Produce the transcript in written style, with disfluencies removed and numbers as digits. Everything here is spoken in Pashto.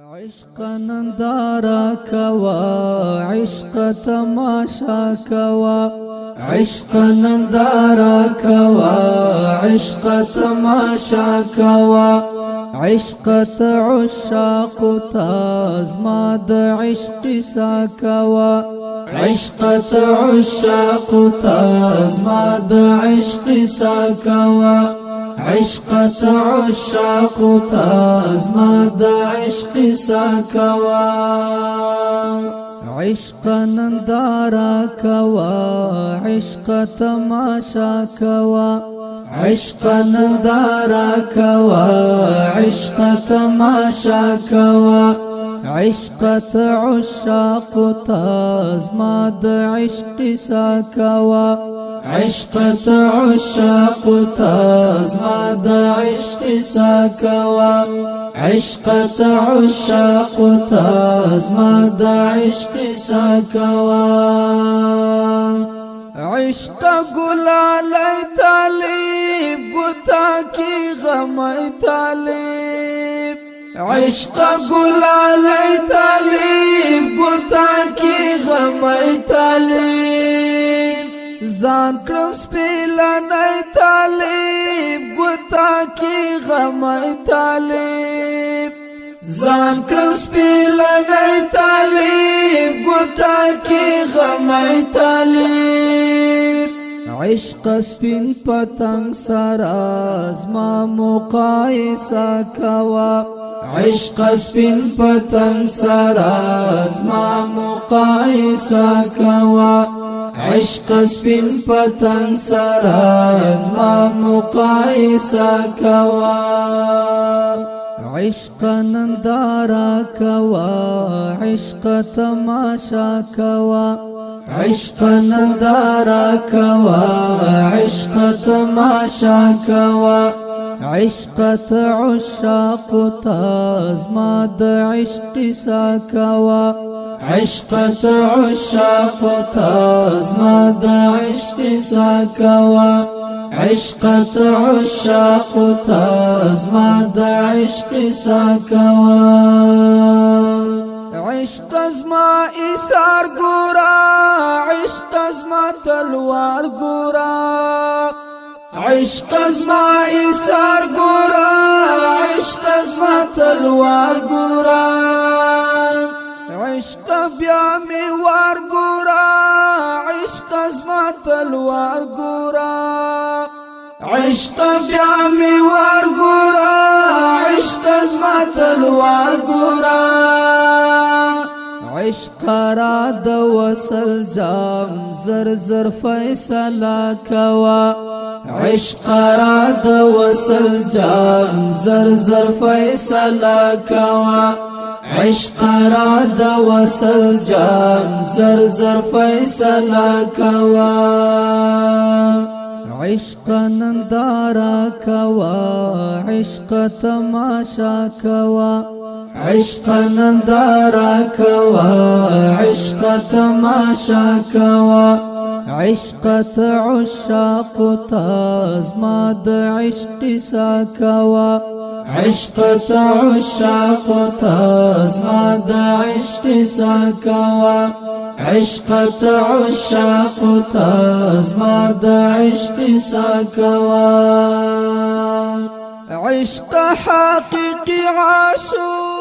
عشقہ نندارہ کوا عشقہ تماشہ کوا عشقہ نندارہ کوا عشقہ تماشہ کوا عشقہ عشاق تازماد عشق سا کوا عشقہ عشاق تازماد عشق سا کوا عشقہ عشاق تازماد عشق سا کوا عشقہ نندارہ کوا عشقہ تماشہ کوا عشقہ نندارہ کوا عشقہ تماشہ کوا عشقہ عشاق تازماد عشق سا کوا عشقہ عشاق تازماد عشق سا کوا عشقہ عشاق تازماد عشق سا کوا عشق گلال طالب گتا کی غم طالب عشق گلال طالب گتا کی غم طالب زان کرم سپیلن طالب گتا کی غم طالب زان کرم سپیلن طالب گتا کی غم طالب عشق سپین پتنگ سراز ما مقایسہ کوا عشق سپین پتنگ سراز ما مقایسہ کوا عشق سپین پتنگ سراز ما مقایسہ کوا عشقہ نندارہ کوا عشقہ تماشہ کوا عشقہ نندارہ کوا عشقہ تماشہ کوا عشقہ عشاق تازماد عشق سا کوا عشقہ عشاق تازماد عشق سا کوا عشقہ عشاق تازماد عشق سا کوا عشق ازما ایثار گورا عشق ازما تلوار گورا عشق ازما ایثار گورا عشق ازما تلوار گورا عشق بیا میوار گورا عشق ازما تلوار گورا عشق بیا میوار گورا عشق ازما تلوار گورا عشق را د وصل جام زر زر فیصلہ کوا عشق را د وصل جام زر زر فیصلہ کوا عشق را د وصل جام زر زر فیصلہ کوا عشقہ نندارہ کوا عشقہ تماشہ کوا عشقہ نندارہ کوا عشقہ تماشہ کوا عشقہ عشاق تازماد عشق سا کوا عشقہ عشاق تازماد عشق سا کوا عشقہ عشاق تازماد عشق سا کوا عشق حقیقی عاشق